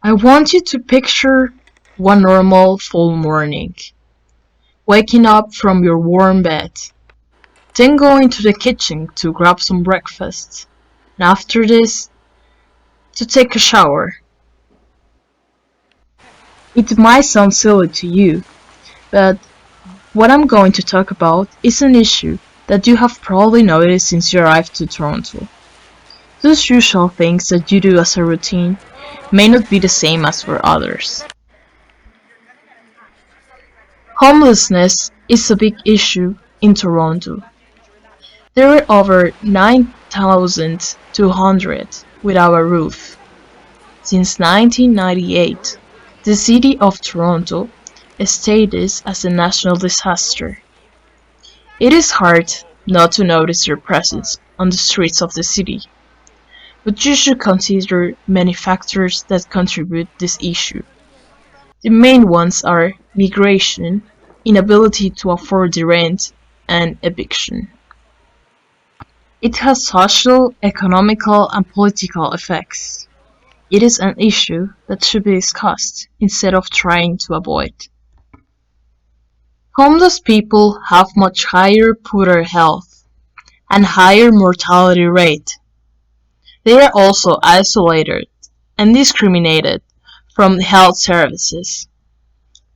I want you to picture one normal fall morning, waking up from your warm bed, then going to the kitchen to grab some breakfast, and after this, to take a shower. It might sound silly to you, but what I'm going to talk about is an issue that you have probably noticed since you arrived to Toronto. Those usual things that you do as a routine may not be the same as for others. Homelessness is a big issue in Toronto. There are over 9,200 without a roof. Since 1998, the City of Toronto is stated as a national disaster. It is hard not to notice their presence on the streets of the city, but you should consider many factors that contribute to this issue. The main ones are migration, inability to afford the rent, and eviction. It has social, economical, and political effects. It is an issue that should be discussed instead of trying to avoid. Homeless people have much higher poorer health and higher mortality rate. They are also isolated and discriminated from health services.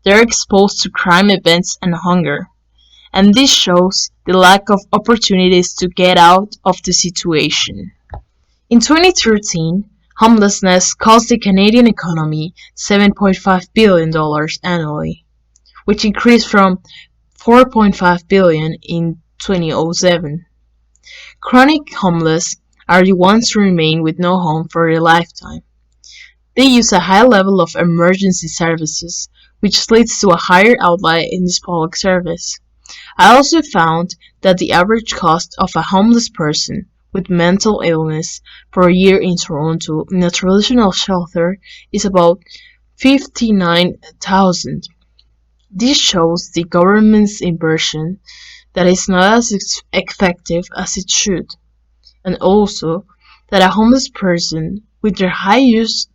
They are exposed to crime events and hunger, and this shows the lack of opportunities to get out of the situation. In 2013, homelessness cost the Canadian economy $7.5 billion annually, which increased from $4.5 billion in 2007. Chronic homeless are the ones who remain with no home for a lifetime. They use a high level of emergency services, which leads to a higher outlay in this public service. I also found that the average cost of a homeless person with mental illness for a year in Toronto in a traditional shelter is about $59,000. This shows the government's inversion that is not as effective as it should, and also that a homeless person with their high use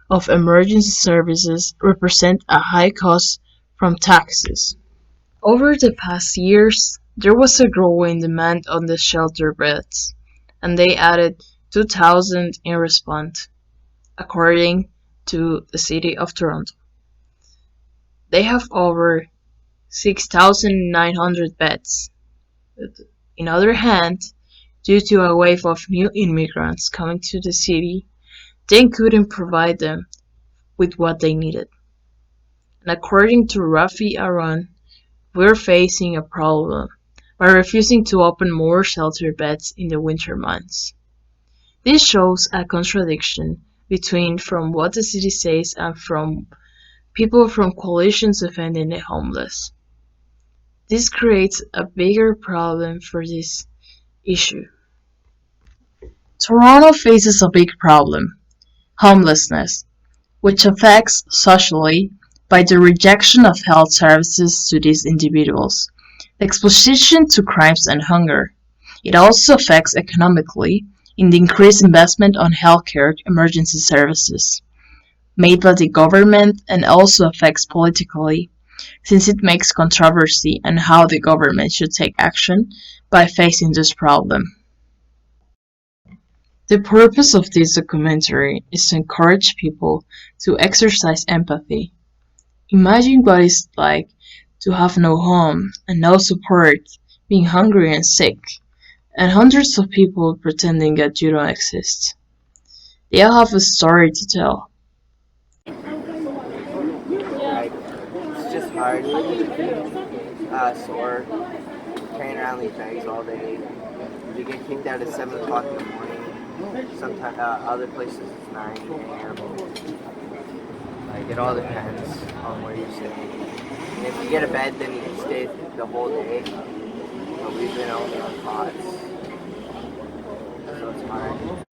of emergency services represent a high cost from taxes. Over the past years, there was a growing demand on the shelter beds, and they added 2,000 in response, according to the City of Toronto. They have over 6,900 beds. On the other hand, due to a wave of new immigrants coming to the city, they couldn't provide them with what they needed. And according to Rafi Aron, we're facing a problem by refusing to open more shelter beds in the winter months. This shows a contradiction between from what the city says and from people from coalitions defending the homeless. This creates a bigger problem for this issue. Toronto faces a big problem, homelessness, which affects socially by the rejection of health services to these individuals, the exposition to crimes and hunger. It also affects economically in the increased investment on healthcare emergency services made by the government and also affects politically since it makes controversy on how the government should take action by facing this problem. The purpose of this documentary is to encourage people to exercise empathy. Imagine what it's like to have no home and no support, being hungry and sick, and hundreds of people pretending that you don't exist. They all have a story to tell. Like, it's just hard. Sore, carrying around these bags all day. You get kicked out at 7 o'clock in the morning. Sometimes other places it's 9 a.m. Like, it all depends on where you stay. And if you get a bed, then you can stay the whole day. But we've been only on pods, so it's hard.